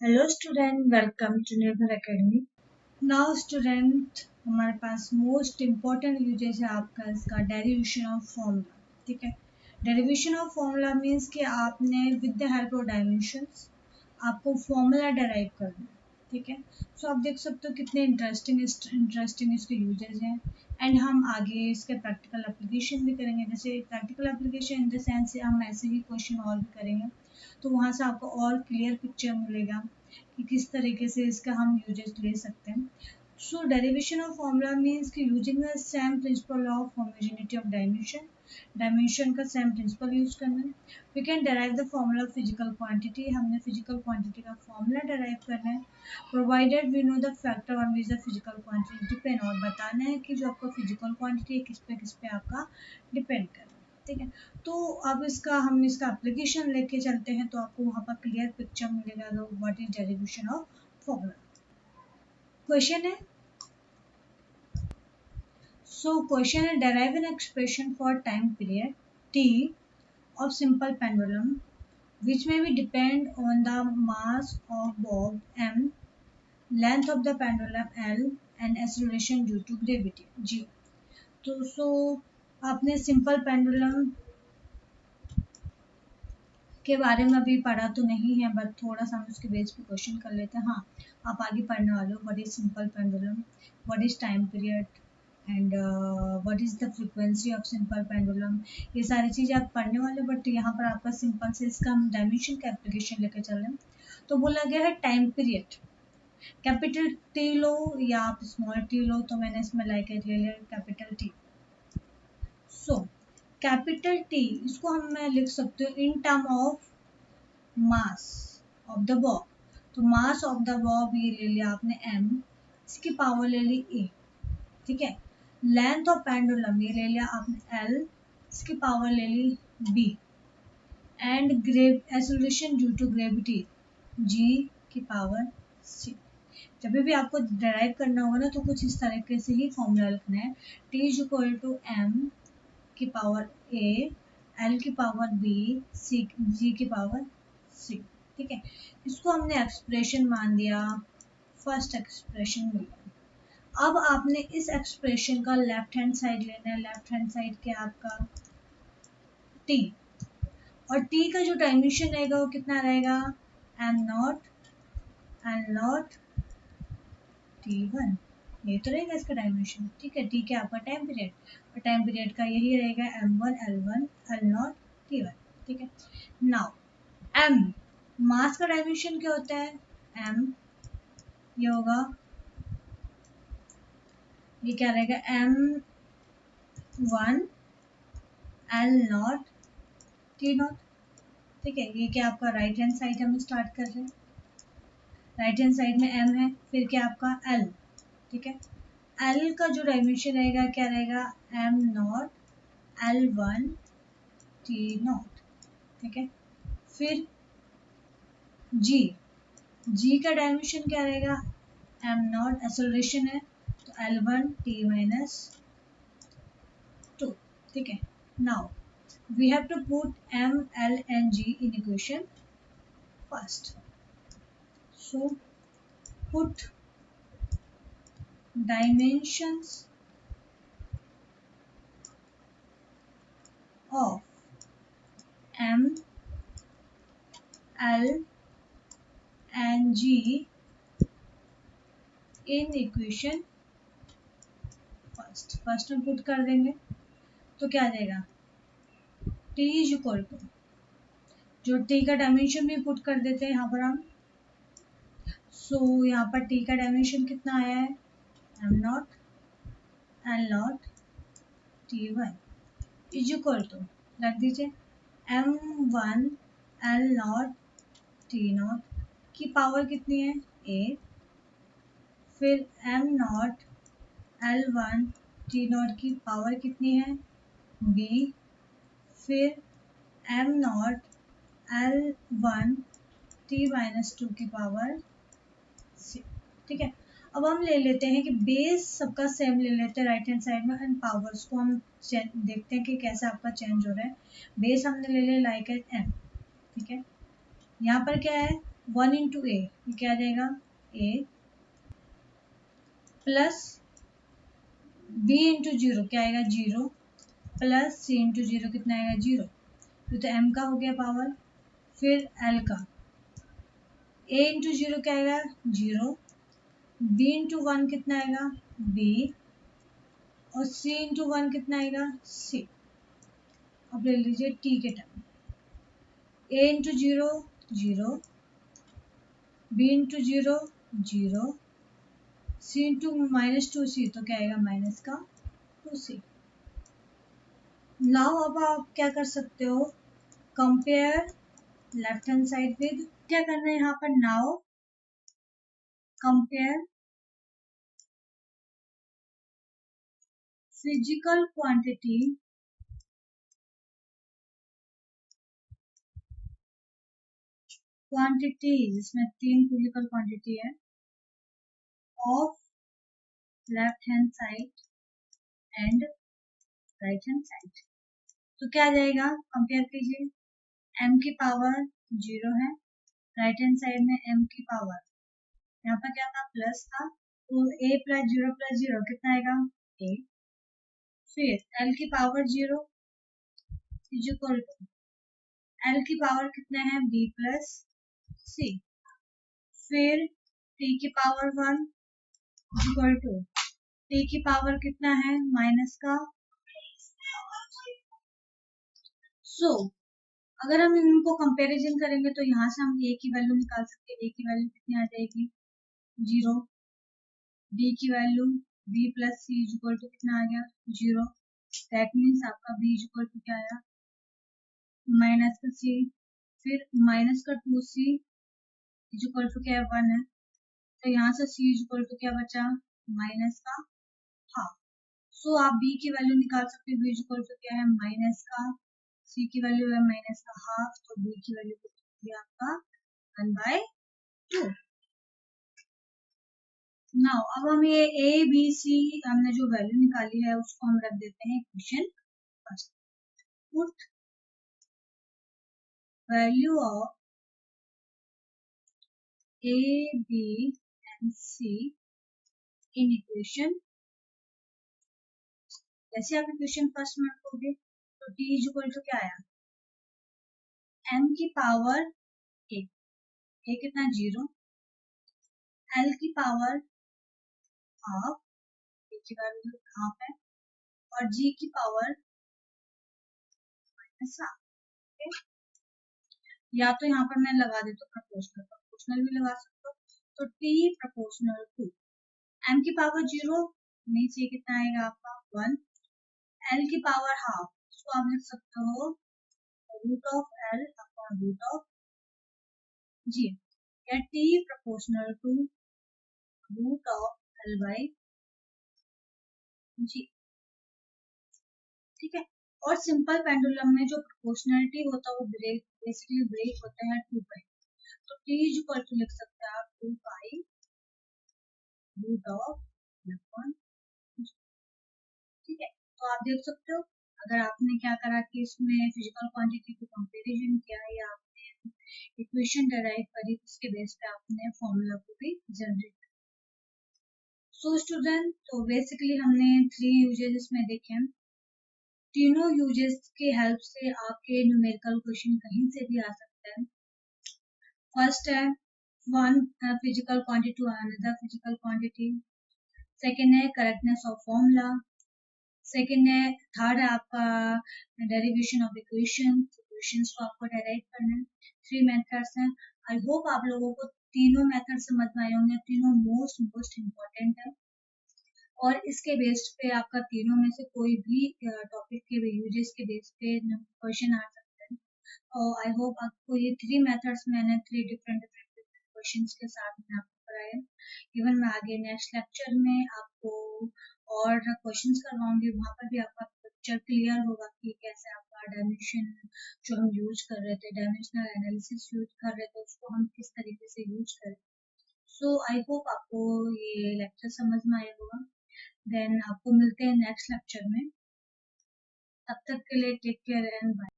Hello student, welcome to निर्भर academy. Now student, हमारे पास most important uses है आपका इसका डेरिवेशन ऑफ फॉर्मूला। ठीक है, डेरिवेशन ऑफ फॉर्मूला मीन्स कि आपने with the help of dimensions आपको फॉर्मूला डेराइव करना है। ठीक है, सो आप देख सकते हो कितने इंटरेस्टिंग इसके यूजेस हैं। एंड हम आगे इसके प्रैक्टिकल एप्लीकेशन भी करेंगे। जैसे practical application in the sense हम ऐसे ही क्वेश्चन और भी करेंगे, तो वहाँ से आपको और क्लियर पिक्चर मिलेगा कि किस तरीके से इसका हम यूजेस ले सकते हैं। So derivation of formula means कि using the same principle of homogeneity of dimension का सेम प्रिंसिपल यूज करना है। We can derive the formula of physical quantity, हमने फिजिकल क्वांटिटी का फॉर्मूला डेराइव करना है। Provided we know the factor on which the physical quantity depend, और बताना है कि जो आपका फिजिकल क्वांटिटी है किस पे आपका डिपेंड कर रहा है। ठीक है, तो अब हम इसका एप्लीकेशन लेके चलते हैं, तो आपको वहाँ पर क्लियर पिक्चर मिलेगा what is derivation of formula. Question है, क्वेश्चन है derive an expression for time period t of simple pendulum which may be depend on the mass of bob m, length of the pendulum l, and acceleration due to gravity g। तो आपने simple pendulum के बारे में अभी पढ़ा तो नहीं है, बट थोड़ा सा हम उसके बेस पे क्वेश्चन कर लेते हैं। हाँ, आप आगे पढ़ने वाले हो what is simple pendulum, what is time period, and what is the frequency of simple pendulum. ये सारी चीज़ें आप पढ़ने वाले, बट यहाँ पर आपका सिंपल से इसका हम डायमेंशन का एप्लीकेशन लेकर चल रहे हैं। तो बोला गया है टाइम पीरियड, कैपिटल टी लो या आप स्मॉल टी लो, तो मैंने इसमें लाइक ले लिया capital T. So capital T इसको मैं लिख सकती हूँ in term of mass of the Bob. तो मास ऑफ द बॉब ये ले लिया आपने m, इसकी पावर ले ली a। ठीक है, लेंथ ऑफ पेंडुलम ये ले लिया आपने l, इसकी पावर ले ली b, and acceleration due to gravity g की पावर c। जब भी आपको डिराइव करना होगा ना, तो कुछ इस तरीके से ही फॉर्मूला लिखना है। t is equal to m की पावर a, l की पावर b, c g की पावर c। ठीक है, इसको हमने एक्सप्रेशन मान दिया, फर्स्ट एक्सप्रेशन मिल गया। अब आपने इस एक्सप्रेशन का लेफ्ट हैंड साइड लेना है। लेफ्ट हैंड साइड क्या आपका t, और t का जो डायमेंशन रहेगा वो कितना रहेगा m0 t1, ये तो रहेगा इसका डायमेंशन। ठीक है, t क्या आपका टाइम पीरियड, और टाइम पीरियड का यही रहेगा m1 l1 l0 t1। ठीक है, नाउ m मास का डायमेंशन क्या होता है m, ये होगा, ये क्या रहेगा m1 l0 t0। ठीक है, ये क्या आपका राइट हैंड साइड हम स्टार्ट कर रहे हैं। राइट हैंड साइड में m है, फिर क्या आपका l। ठीक है, l का जो डायमेंशन रहेगा क्या रहेगा m0 l1 t0। ठीक है, फिर g का डायमेंशन क्या रहेगा m0, एक्सेलरेशन है तो l1 t माइनस 2। ठीक है, now we have to put m, l and g in equation first. So put dimensions of m, l and g in equation first हम पुट कर देंगे, तो क्या आ जाएगा t इज इक्वल टू, जो t का डायमेंशन भी पुट कर देते हैं यहाँ पर हम। यहाँ पर t का डायमेंशन कितना आया है m0 l0 t1 is equal to, रख दीजिए m1 l0 t0 की पावर कितनी है a, फिर m0 l1 t0 की पावर कितनी है b, फिर m0 l1 t माइनस 2 की पावर c। ठीक है, अब हम ले लेते हैं कि बेस सबका सेम ले लेते हैं राइट हैंड साइड में, एंड पावर्स को हम देखते हैं कि कैसा आपका चेंज हो रहा है। बेस हमने ले लिया लाइक एम। ठीक है, यहाँ पर क्या है 1 इंटू ए, ये क्या आ जाएगा ए, प्लस बी इंटू जीरो क्या आएगा जीरो, प्लस सी इंटू जीरो कितना आएगा जीरो, ये तो एम का हो गया पावर। फिर एल का, ए इंटू जीरो क्या आएगा जीरो, बी इंटू वन कितना आएगा बी, और सी इंटू वन कितना आएगा सी। अब ले लीजिए टी के term, a into zero zero, b into zero zero, c into minus two c तो क्या आएगा माइनस का टू सी। नाउ अब आप क्या कर सकते हो, compare left hand side with, क्या करना है यहाँ पर, now compare physical quantity quantities, इसमें तीन फिजिकल क्वांटिटी है, of left hand side and right hand side. तो क्या आ जाएगा, कंपेयर कीजिए, m की पावर जीरो है, राइट हैंड साइड में m की पावर, यहाँ पर क्या था प्लस था, तो a प्लस जीरो कितना आएगा a, फिर l की power zero is equal to l की पावर कितना है b प्लस c, फिर t की power one equal to t की पावर कितना है माइनस का। सो अगर हम इनको कंपैरिजन करेंगे तो यहाँ से हम a की वैल्यू निकाल सकते हैं, a की वैल्यू कितनी आ जाएगी जीरो, b की value b plus C equal to कितना आ गया जीरो, दैट मीन्स आपका b इक्वल टू क्या आया माइनस का सी, फिर माइनस का टू सी इक्वल टू क्या है वन है, तो यहाँ से सी इक्वल टू क्या बचा माइनस का हाफ। सो आप b की वैल्यू निकाल सकते हैं, b इक्वल टू क्या है माइनस का, c की वैल्यू है माइनस का हाफ, तो b की वैल्यू कितनी आपका 1/2। नाउ अब हम ये ए बी सी हमने जो वैल्यू निकाली है उसको हम रख देते हैं equation first, put value of A B and C in equation, जैसे आप इक्वेशन फर्स्ट में रखोगे तो टी इज इक्वल टू क्या आया एम की पावर ए कितना जीरो, एल की पावर हाफ, ए की वैल्यू हाफ है, और जी की पावर माइनस हाफ। या तो यहाँ पर मैं लगा देता हूँ प्रोपोर्शनल, प्रोपोर्शनल भी लगा सकते हो, तो टी प्रोपोर्शनल टू एम की पावर जीरो नीचे कितना आएगा आपका वन, एल की पावर हाफ, इसको आप लिख सकते हो root of l upon root of g, या t proportional to root of l by g, ठीक है। और सिंपल पेंडुलम में जो प्रोपोर्शनलिटी होता है वो ब्रेक बेसिकली ब्रेक होता है टू पाई, तो टी इज इक्वल टू लिख सकते हैं आप two pi root of upon, ठीक है। तो आप देख सकते हो अगर आपने क्या करा कि इसमें फिजिकल क्वांटिटी को कंपैरिजन किया या आपने इक्वेशन डेराइव करी, उसके बेस पे आपने फॉर्मूला को भी जनरेट किया। सो स्टूडेंट, तो बेसिकली हमने थ्री यूजेस इसमें देखे हैं, तीनों यूजेस की हेल्प से आपके न्यूमेरिकल क्वेश्चन कहीं से भी आ सकता है। फर्स्ट है one physical quantity to another physical quantity, second है करेक्टनेस ऑफ फॉर्मूला, सेकेंड है थर्ड है आपका डेरिवेशन ऑफ इक्वेशन, इक्वेशंस को आपको डेराइव करना है। थ्री मेथड्स हैं, आई होप आप लोगों को तीनों मेथड समझ में आए होंगे, तीनों मोस्ट मोस्ट इम्पोर्टेंट है, और इसके बेस पे आपका तीनों में से कोई भी टॉपिक के यूजेस के बेस पे क्वेश्चन आ सकता है। और आई होप आपको ये थ्री मेथड्स मैंने थ्री डिफरेंट डिफरेंट क्वेश्चंस के साथ में आपको कराया। इवन मैं आगे नेक्स्ट लेक्चर में आपको और क्वेश्चंस करवाऊंगी, वहां पर भी आपका पिक्चर क्लियर होगा कि कैसे आपका डायमेंशन जो हम यूज कर रहे थे, डायमेंशनल एनालिसिस यूज कर रहे थे, उसको हम किस तरीके से यूज करें। सो आई होप आपको ये लेक्चर समझ में आया होगा। देन आपको मिलते हैं नेक्स्ट लेक्चर में, तब तक के लिए take care and bye.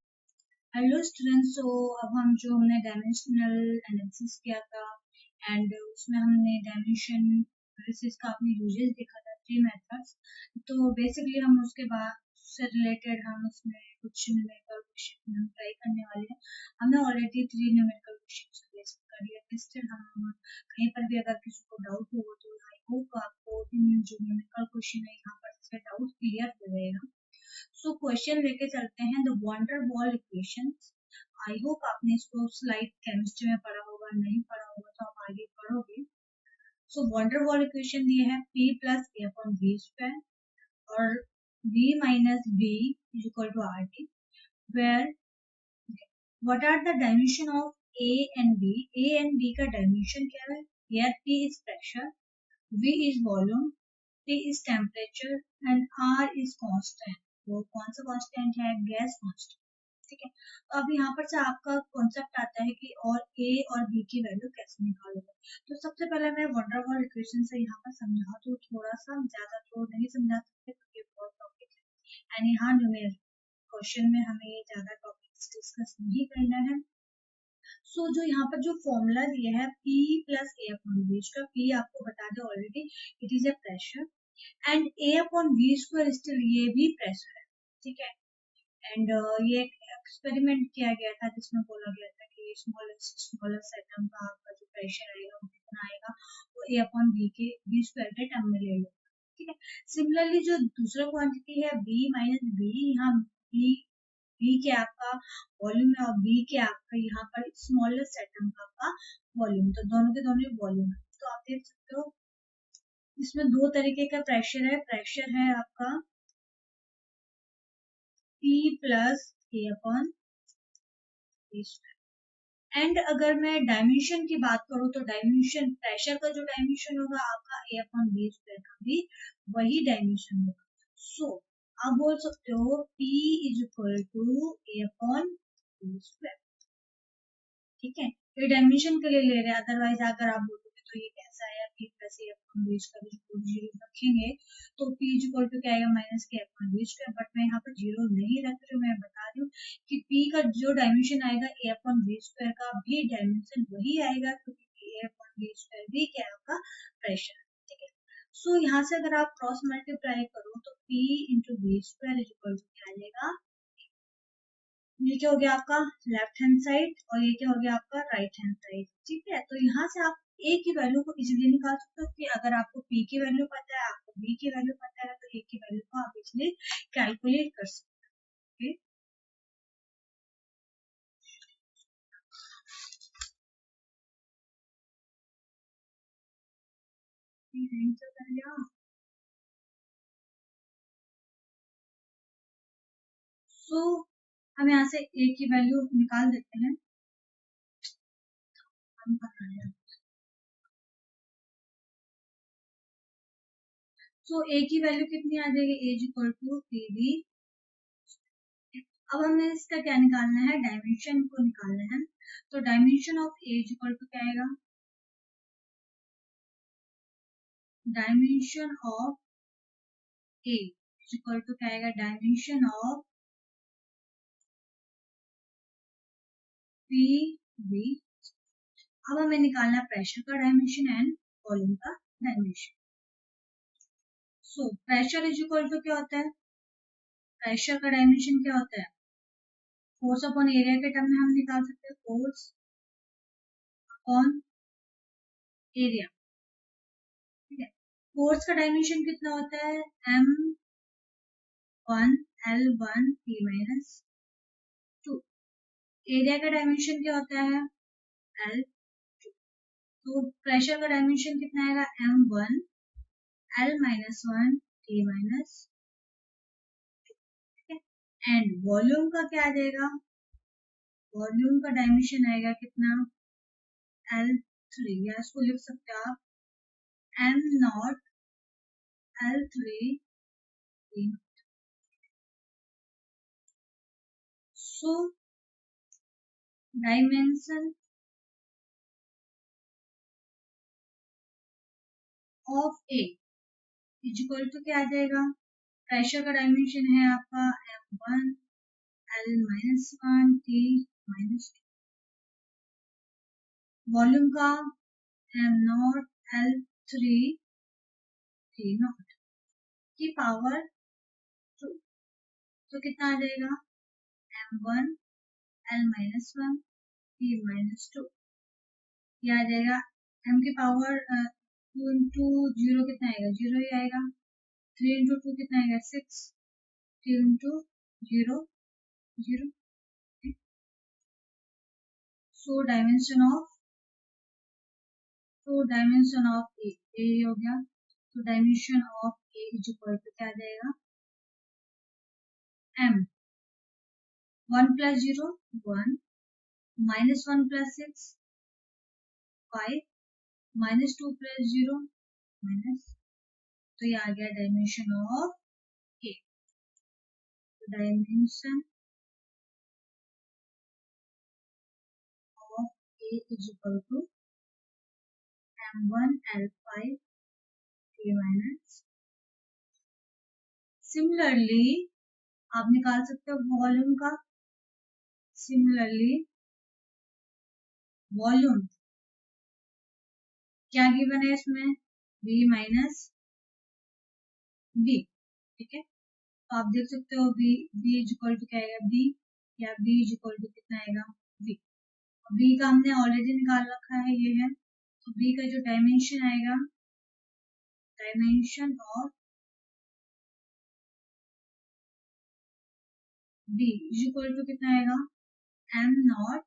Hello students, so अब हम जो हमने डायमेंशनल एनालिसिस किया था एंड उसमें हमने डायमेंशन एनालिसिस का अपने यूजेस देखा था, 3 मेथड्स। तो बेसिकली हम उसके बाद से रिलेटेड हम उसमें कुछ न्यूमेरिकल क्वेश्चन हम ट्राई करने वाले हैं। हमने ऑलरेडी 3 न्यूमेरिकल क्वेश्चन कर लिया। स्टिल हम कहीं पर भी अगर किसी को डाउट हो तो आई होप आपको जो न्यूमेरिकल क्वेश्चन है यहाँ पर इसका डाउट क्लियर हो जाएगा। सो क्वेश्चन लेके चलते हैं, the wonder ball equation. I hope आपने इसको स्लाइड केमिस्ट्री में पढ़ा होगा, नहीं पढ़ा होगा तो आप आगे पढ़ोगे। सो वंडर बॉल इक्वेशन ये है p plus A upon v square और v minus b is equal to R T, where what are the dimension of a and b। a and b का डायमेंशन क्या है? Here p is pressure, v is volume, T is temperature and R is constant। वो कौन सा constant है? Gas constant. ठीक है, तो अब यहाँ पर से आपका कॉन्सेप्ट आता है कि और A और B की वैल्यू कैसे निकालोगे। तो सबसे पहले मैं वंडरवॉल इक्वेशन से यहाँ पर समझा तो थोड़ा सा, ज्यादा तो नहीं समझा सकते क्योंकि बहुत टॉपिक है एंड यहाँ न्यूमेरिकल क्वेश्चन में हमें ज्यादा टॉपिक्स डिस्कस नहीं करना है। सो जो यहाँ पर जो फॉर्मूला दिया है P plus A upon V square, P आपको बता दें already, it is a pressure and A upon V square still ये भी प्रेशर है। ठीक है, एंड ये एक एक्सपेरिमेंट किया गया था जिसमें बोला गया था कि स्मॉलेस्ट एटम का आपका जो प्रेशर आएगा वो कितना आएगा, वो ए अपॉन वी के वी स्क्वायर के टर्म में ले लो। ठीक है, सिमिलरली जो दूसरा क्वांटिटी है बी माइनस बी, यहाँ बी बी के आपका वॉल्यूम है और बी के आपका यहाँ पर स्मॉलेस्ट एटम का आपका वॉल्यूम, तो दोनों के दोनों वॉल्यूम है। तो आप देख सकते हो इसमें दो तरीके का प्रेशर है आपका P plus A upon V square. And अगर मैं डायमेंशन की बात करूं तो डायमेंशन प्रेशर का जो डायमेंशन होगा आपका ए अपॉन वी स्क्वायर का भी वही डायमेंशन होगा। सो आप बोल सकते हो P is equal to A upon V square. ठीक है, ये डायमेंशन के लिए ले रहे हैं, अदरवाइज अगर आप बोलोगे तो ये कैसा है p plus A upon V square जो जीरो रखेंगे तो p इज इक्वल टू क्या आएगा? माइनस के अपॉन वी स्क्वायर। बट मैं यहाँ पर जीरो नहीं रख रही हूँ, मैं बता रही हूँ कि p का जो डायमेंशन आएगा ए अपॉन वी स्क्वायर का भी डायमेंशन वही आएगा क्योंकि ए अपॉन वी स्क्वायर भी क्या है आपका प्रेशर। ठीक है, सो यहाँ से अगर आप क्रॉस मल्टीप्लाई करो तो p into V square is equal to क्या आएगा? ये क्या हो गया आपका लेफ्ट हैंड साइड और ये क्या हो गया आपका राइट हैंड साइड। ठीक है, तो यहाँ से आप ए की वैल्यू को इजीली निकाल सकते हो कि अगर आपको पी की वैल्यू पता है, आपको बी की वैल्यू पता है, तो ए की वैल्यू को आप इजीली कैलकुलेट कर सकते हो। सो हम यहाँ से ए की वैल्यू निकाल देते हैं। हम पता है सो ए की वैल्यू कितनी आ जाएगी? A is equal to p B. अब हमें इसका क्या निकालना है? डायमेंशन को निकालना है। तो dimension of A is equal to क्या आएगा? Dimension of A is equal to क्या आएगा? Dimension of P B. अब हमें निकालना प्रेशर का डायमेंशन एंड वॉल्यूम का dimension. So pressure is equal to क्या होता है? प्रेशर का डायमेंशन क्या होता है? फोर्स अपॉन एरिया के टर्म में हम निकाल सकते हैं, फोर्स अपॉन एरिया। ठीक है, फोर्स का डायमेंशन कितना होता है? m1 l1 p minus 2। Area का डायमेंशन क्या होता है? l। तो प्रेशर का डायमेंशन कितना आएगा? m1 l minus 1 t minus. And volume का क्या आ जाएगा? वॉल्यूम का डायमेंशन आएगा कितना? L3, या इसको लिख सकते हो आप m0 L3 T। So dimension of A is equal to क्या आ जाएगा? प्रेशर का डायमेंशन है आपका m1 L minus 1 T minus 2. Volume का m not L3 T not की पावर 2, तो कितना आ जाएगा m1 L minus 1 T minus 2. यह आ जाएगा m की पावर 2 इंटू 0 कितना आएगा, 0 ही आएगा. 3 इंटू 2 कितना आएगा, 6. 2 into 0 0. So dimension of A हो गया. तो dimension of A is equal to क्या आ जाएगा, m 1 plus 0 1 minus 1 plus 6 5 minus 2 plus 0 minus. तो ये आ गया dimension of A. Dimension of A is equal to m1 L5 T minus. Similarly आप निकाल सकते हो वॉल्यूम का. सिमिलरली वॉल्यूम क्या गिवन है इसमें, v माइनस b. ठीक है, तो आप देख सकते हो v इज इक्वल टू क्या आएगा, b, या v इज इक्वल टू कितना आएगा, v. v का हमने ऑलरेडी निकाल रखा है, ये है. तो v का जो डायमेंशन आएगा, dimension of b is equal to कितना आएगा, m नॉट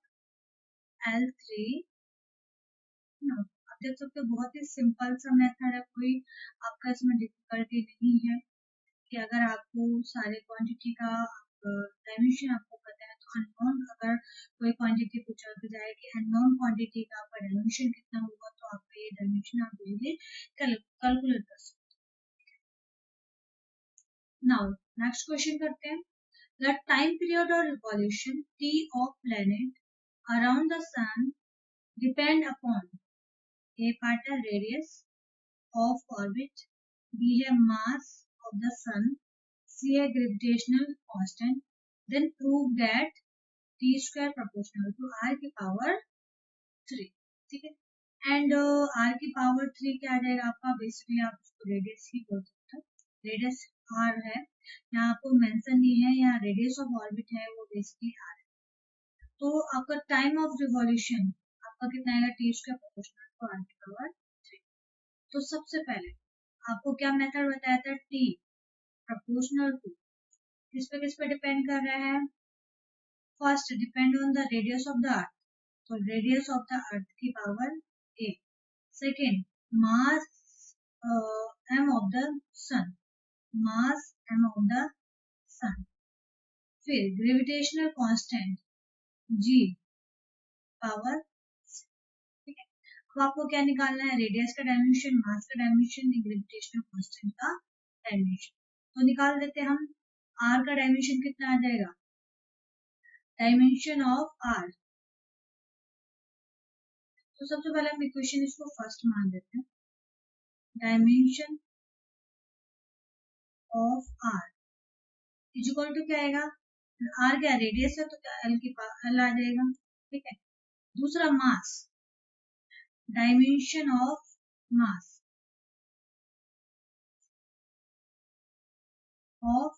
L3 नॉट. आप देख सकते हो बहुत ही सिंपल सा मेथड है, कोई आपका इसमें डिफिकल्टी नहीं है. कि अगर आपको सारे क्वांटिटी का डायमेंशन आपको पता है, तो अननोन अगर कोई क्वांटिटी पूछा तो जाए कि अननोन क्वांटिटी का आपका डायमेंशन कितना होगा, तो आपका ये डायमेंशन आप इजीली कैलकुलेट कर सकते हो. नाउ नेक्स्ट क्वेश्चन करते हैं. द टाइम पीरियड और revolution t of planet around the sun depend upon, A part है रेडियस ऑफ ऑर्बिट, b है मास of the sun, C a gravitational constant, then prove that t square proportional to r की power 3. ठीक है, and r की power 3 क्या आ जाएगा आपका, बेसिकली आप उसको रेडियस ही बोल सकते हो. रेडियस r है, यहाँ आपको मेंशन नहीं है, यहाँ रेडियस ऑफ ऑर्बिट है, वो बेसिकली r है. तो आपका टाइम ऑफ रिवॉल्यूशन आपका कितना आएगा, T square proportional to r की पावर 3. तो सबसे पहले आपको क्या मेथड बताया था, t proportional to, किस पे डिपेंड कर रहा है, first depend on the radius of the earth, तो रेडियस ऑफ द अर्थ की power a. Second mass m of the sun, mass m of the sun. फिर ग्रेविटेशनल कांस्टेंट g पावर. ठीक है, अब आपको क्या निकालना है, रेडियस का डायमेंशन, मास का डायमेंशन, ग्रेविटेशनल कांस्टेंट का डायमेंशन. तो निकाल देते हम. r का डायमेंशन कितना आ जाएगा, डायमेंशन ऑफ r. तो सबसे पहले हम इक्वेशन इसको फर्स्ट मान देते हैं. Dimension of r is equal to क्या आएगा, r क्या रेडियस है, तो क्या l की पावर l आ जाएगा. ठीक है, दूसरा mass, dimension of mass of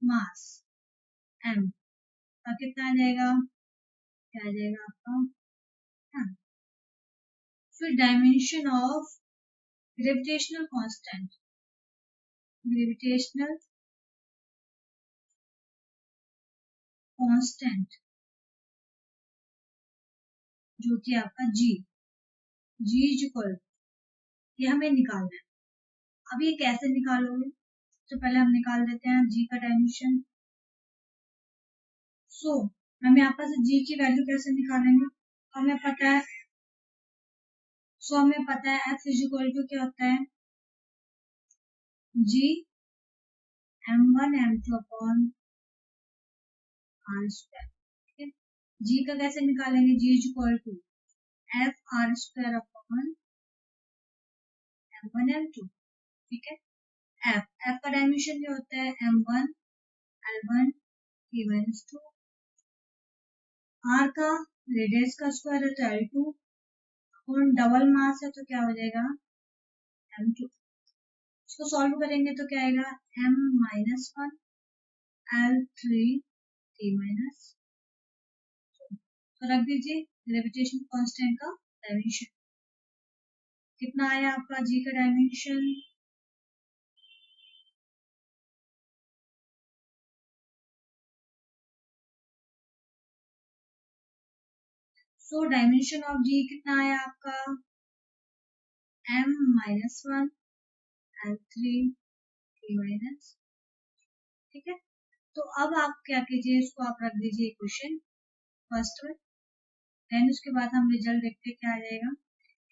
mass m का कितना आ जाएगा, क्या आ जाएगा आपका m. फिर dimension of gravitational constant, gravitational constant जो कि आपका g इज इक्वल, ये हमें निकालना है. अब ये कैसे निकालोगे, तो पहले हम निकाल देते हैं g का डायमेंशन. सो हम यहाँ पर से g की वैल्यू कैसे निकालेंगे, हमें पता है, हमें पता है f इज इक्वल टू क्या होता है, g m1 m2 upon r square. ठीक है, g का कैसे निकालेंगे, g is equal to f r square upon m1 m2. ठीक है, f का डायमेंशन क्या होता है, m1 l1 t minus two. R का रेडियस का स्क्वायर है तो L2 और डबल मास है तो क्या हो जाएगा M2। इसको सॉल्व करेंगे तो क्या आएगा M minus one L3 t minus. तो रख दीजिए ग्रेविटेशन कांस्टेंट का डायमेंशन कितना आया आपका जी का डायमेंशन। सो डायमेंशन ऑफ जी कितना आया आपका m minus one L3 t minus. ठीक है, तो अब आप क्या कीजिए इसको आप रख दीजिए इक्वेशन फर्स्ट में, देन उसके बाद हम रिजल्ट देखते क्या आ जाएगा।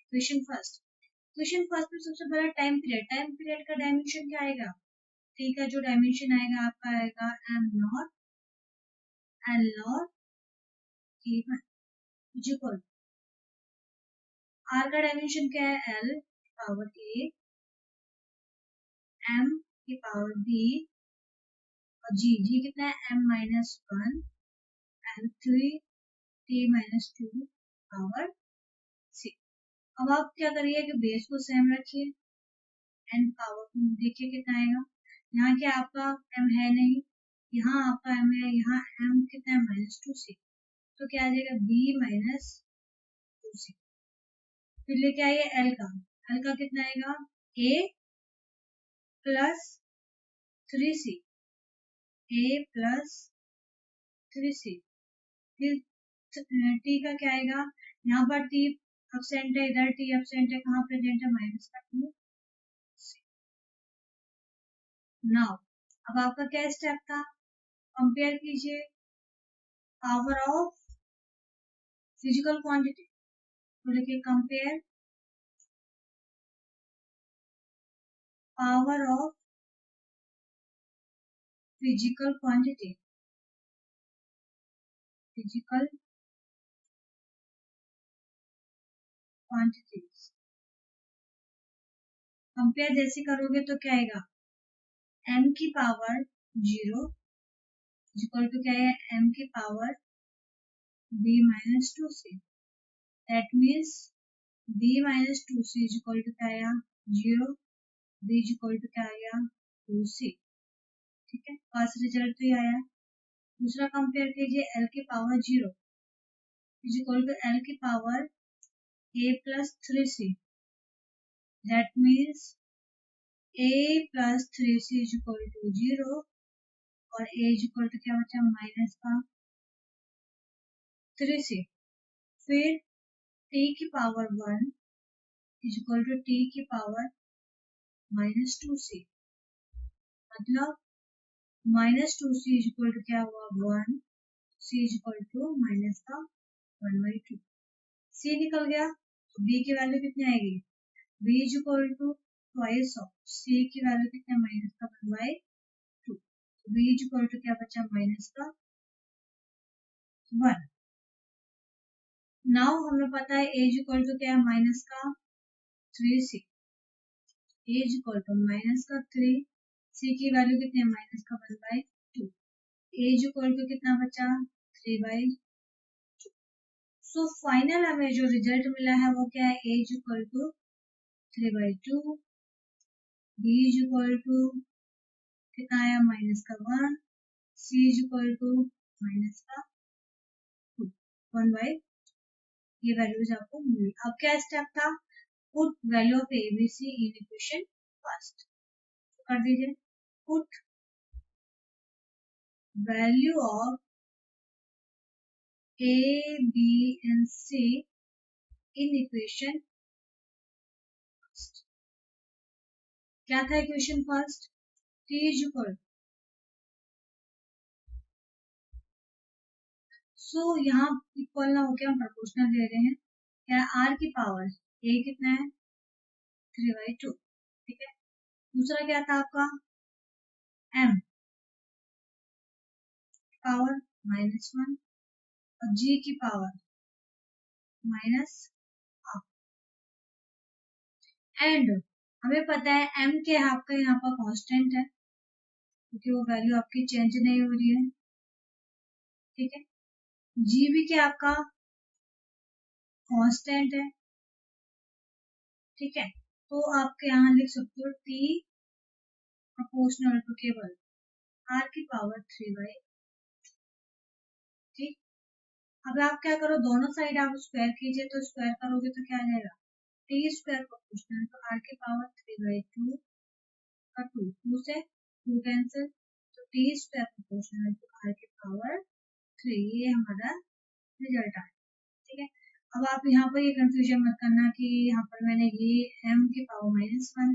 इक्वेशन फर्स्ट में सबसे बड़ा टाइम पीरियड का डायमेंशन क्या आएगा। ठीक है, जो डायमेंशन आएगा आपका आएगा m nought L nought t one equal. R का डायमेंशन क्या है L पावर a m की पावर b और जी कितना है m minus one L3 t minus two power c। अब आप क्या करिए कि बेस को सेम रखिए एंड पावर देखिए कितना आएगा। यहाँ क्या आपका m है नहीं, यहाँ आपका m है, यहाँ m कितना है माइनस टू c, तो क्या आ जाएगा b माइनस टू c। फिर लेके आइए l का कितना आएगा a plus three C, a plus three C. फिर टी का क्या आएगा, यहाँ पर टी एब्सेंट है, इधर टी एब्सेंट है, कहाँ प्रेजेंट है माइनस का टू। नाउ अब आपका क्या स्टेप था, कंपेयर कीजिए पावर ऑफ फिजिकल क्वांटिटी। तो लिखिए compare power of physical quantity, physical quantities. Compare जैसे करोगे तो क्या आएगा m की पावर जीरो इक्वल टू क्या है m की power b minus two C. That means b minus two C equal to क्या आया जीरो, b इक्वल टू क्या आ गया टू सी। ठीक है, फर्स्ट रिजल्ट तो ये आया। दूसरा कंपेयर कीजिए l की power zero equal to l की power a plus three C. That means a plus three C equal to zero और a इक्वल टू क्या बचा माइनस का थ्री सी। फिर t की power one equal to t की power minus two C, मतलब minus two C equal to क्या हुआ one, C equal to minus का वन बाई टू। सी निकल गया तो b की वैल्यू कितनी आएगी, b equal to twice of c की वैल्यू कितना माइनस का one by two. b equal to क्या बचा माइनस का वन। नाउ हमें पता है a इक्वल टू क्या है माइनस का three C, a equal to minus का थ्री, सी की वैल्यू कितनी है माइनस का one by two. a equal to कितना बचा थ्री बाई। सो फाइनल हमें जो रिजल्ट मिला है वो क्या है a equal to three by two, b equal to कितना आया माइनस का one, C equal to minus का टू वन बाई। ये वैल्यूज आपको मिली। अब क्या स्टेप था, put value of ABC in equation first. कर दीजिए put value of A B and C in equation first. क्या था equation first, T equal. So यहाँ इक्वल ना होकर हम प्रोपोर्शनल ले रहे हैं, क्या आर की पावर ए कितना है थ्री बाई टू। ठीक है, दूसरा क्या था आपका m पावर माइनस वन और g की पावर माइनस हाफ। एंड हमें पता है m के हाफ का यहाँ पर कांस्टेंट है क्योंकि वो वैल्यू आपकी चेंज नहीं हो रही है। ठीक है। जी भी क्या आपका कांस्टेंट है, ठीक है। तो आप यहाँ लिख सकते हो टी प्रोपोर्शनल टू केवल आर की पावर 3 बाई, ठीक। अब आप क्या करो, दोनों साइड आप स्क्वायर कीजिए, तो स्क्वायर करोगे तो क्या आ जाएगा, T square proportional to R की पावर 3/2 का 2 से 2 कैंसिल, तो T square proportional to R की पावर 3, ये हमारा रिजल्ट आया, ठीक है। अब आप यहाँ पर ये कंफ्यूजन मत करना कि यहाँ पर मैंने ये m की पावर -1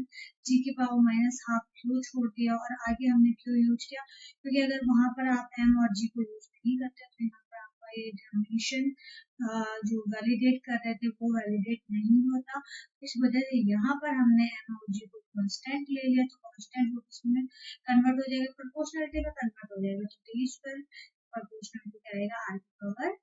g की पावर -12 क्यों छोड़ दिया और आगे हमने क्यों यूज किया, क्योंकि अगर वहां पर आप m और g को यूज नहीं करते तो यहाँ पर आपका ये डेफिनेशन जो वैलिडेट कर रहे थे वो वैलिडेट नहीं होता। इस वजह से यहाँ पर हमने m और g को कांस्टेंट ले लिया, तो कांस्टेंट को किसमें कन्वर्ट हो जाएगा, प्रोपोर्शनलिटी में कन्वर्ट हो जाएगा, तो टी स्क्वायर प्रोपोर्शनल टू क्या आएगा, आर की पावर